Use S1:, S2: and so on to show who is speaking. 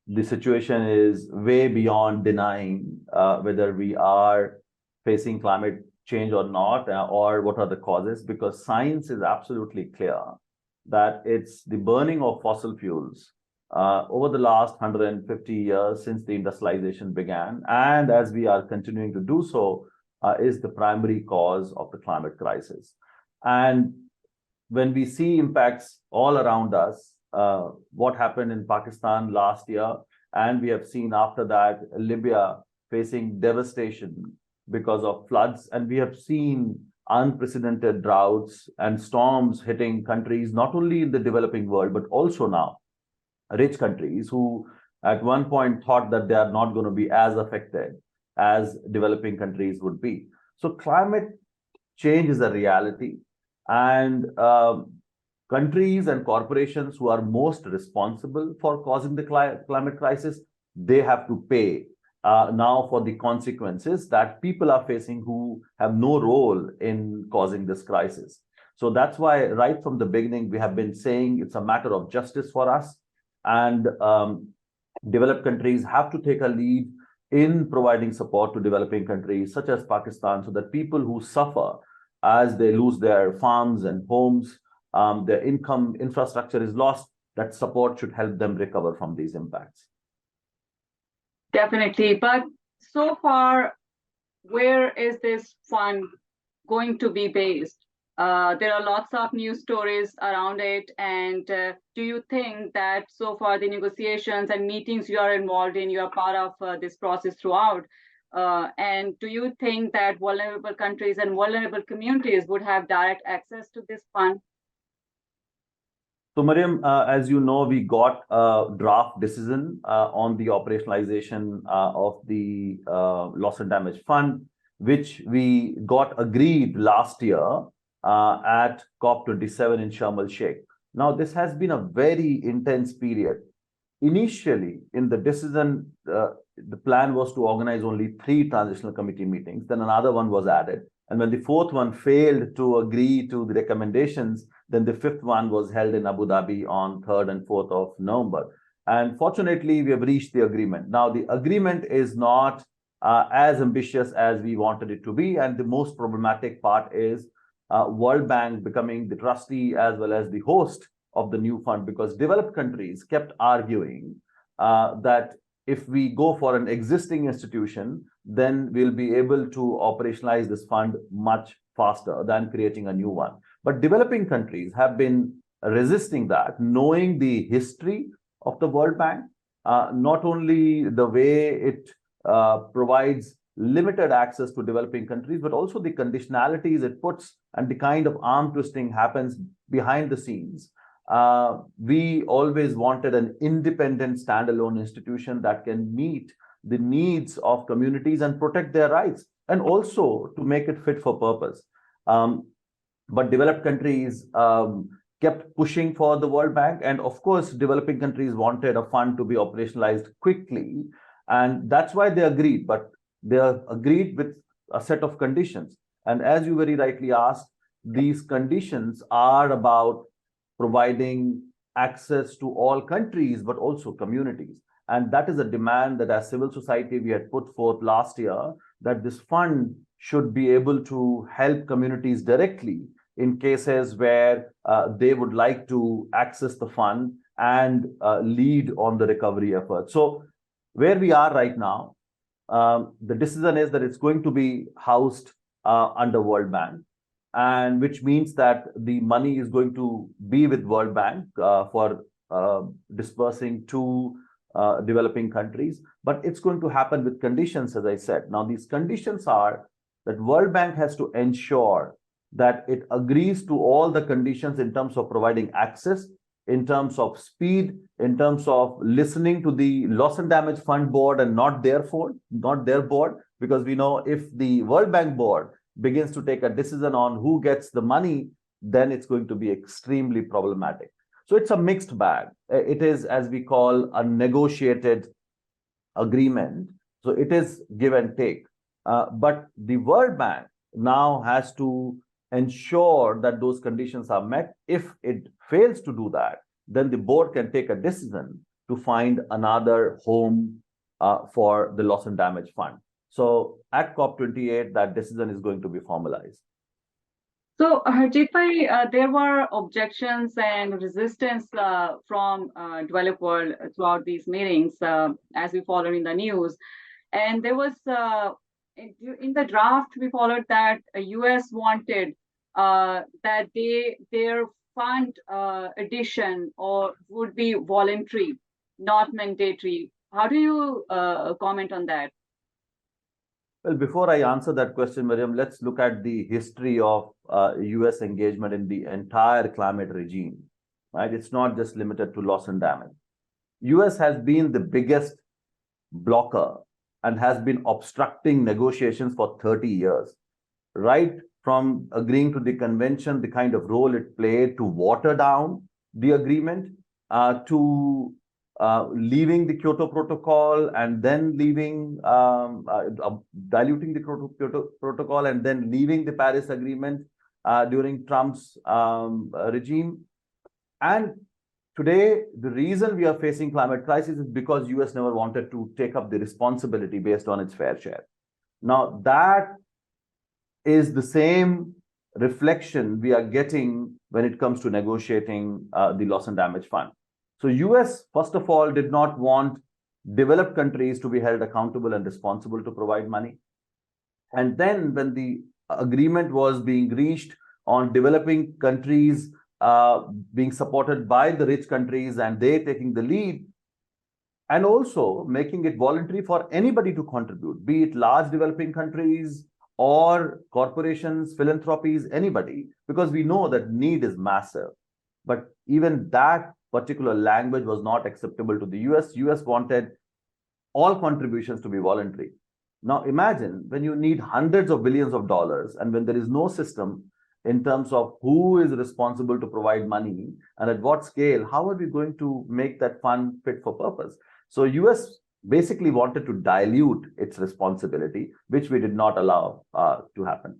S1: the situation is way beyond denying whether we are facing climate change or not, or what are the causes, because science is absolutely clear that it's the burning of fossil fuels over the last 150 years since the industrialization began, and as we are continuing to do so, is the primary cause of the climate crisis. And when we see impacts all around us, what happened in Pakistan last year, and we have seen after that Libya facing devastation because of floods, and we have seen unprecedented droughts and storms hitting countries, not only in the developing world, but also now rich countries who at one point thought that they are not going to be as affected as developing countries would be. So climate change is a reality, and countries and corporations who are most responsible for causing the climate crisis, they have to pay now for the consequences that people are facing who have no role in causing this crisis. So that's why right from the beginning, we have been saying it's a matter of justice for us, and developed countries have to take a lead in providing support to developing countries such as Pakistan, so that people who suffer as they lose their farms and homes, their income, infrastructure is lost, that support should help them recover from these impacts.
S2: Definitely. But so far, where is this fund going to be based? There are lots of news stories around it. And do you think that so far the negotiations and meetings you are involved in, you are part of this process throughout? And do you think that vulnerable countries and vulnerable communities would have direct access to this fund?
S1: So, Mariam, as you know, we got a draft decision on the operationalization of the loss and damage fund, which we got agreed last year at COP27 in Sharm el-Sheikh. Now, this has been a very intense period. Initially, in the decision, the plan was to organize only 3 transitional committee meetings. Then another one was added. And when the 4th one failed to agree to the recommendations, then the 5th one was held in Abu Dhabi on 3rd and 4th of November. And fortunately, we have reached the agreement. Now, the agreement is not as ambitious as we wanted it to be. And the most problematic part is World Bank becoming the trustee as well as the host of the new fund, because developed countries kept arguing that if we go for an existing institution, then we'll be able to operationalize this fund much faster than creating a new one. But developing countries have been resisting that, knowing the history of the World Bank, not only the way it provides limited access to developing countries, but also the conditionalities it puts and the kind of arm twisting happens behind the scenes. We always wanted an independent standalone institution that can meet the needs of communities and protect their rights, and also to make it fit for purpose. But developed countries kept pushing for the World Bank, and of course, developing countries wanted a fund to be operationalized quickly, and that's why they agreed. But they agreed with a set of conditions. And as you very rightly asked, these conditions are about providing access to all countries, but also communities. And that is a demand that as civil society we had put forth last year, that this fund should be able to help communities directly in cases where they would like to access the fund and lead on the recovery effort. So where we are right now, the decision is that it's going to be housed under World Bank, and which means that the money is going to be with World Bank for dispersing to developing countries. But it's going to happen with conditions, as I said. Now, these conditions are that World Bank has to ensure that it agrees to all the conditions in terms of providing access, in terms of speed, in terms of listening to the loss and damage fund board and not their board, because we know if the World Bank board begins to take a decision on who gets the money, then it's going to be extremely problematic. So it's a mixed bag. It is, as we call, a negotiated agreement. So it is give and take. But the World Bank now has to ensure that those conditions are met. If it fails to do that, then the board can take a decision to find another home for the loss and damage fund. So at COP28, that decision is going to be formalized.
S2: So, Harjeet bhai, there were objections and resistance from developed world throughout these meetings, as we followed in the news. And there was, in the draft, we followed that US wanted that their fund addition or would be voluntary, not mandatory. How do you comment on that?
S1: Well, before I answer that question, Miriam, let's look at the history of US engagement in the entire climate regime, right? It's not just limited to loss and damage. US has been the biggest blocker and has been obstructing negotiations for 30 years, right from agreeing to the convention, the kind of role it played to water down the agreement, to leaving the Kyoto Protocol and then leaving, diluting the Kyoto Protocol and then leaving the Paris Agreement during Trump's regime. And today, the reason we are facing climate crisis is because US never wanted to take up the responsibility based on its fair share. Now, that is the same reflection we are getting when it comes to negotiating the loss and damage fund. So US, first of all, did not want developed countries to be held accountable and responsible to provide money. And then when the agreement was being reached on developing countries being supported by the rich countries and they taking the lead, and also making it voluntary for anybody to contribute, be it large developing countries or corporations, philanthropies, anybody, because we know that need is massive. But even that particular language was not acceptable to the US. US wanted all contributions to be voluntary. Now imagine when you need hundreds of billions of dollars and when there is no system in terms of who is responsible to provide money and at what scale, how are we going to make that fund fit for purpose? So US basically wanted to dilute its responsibility, which we did not allow to happen.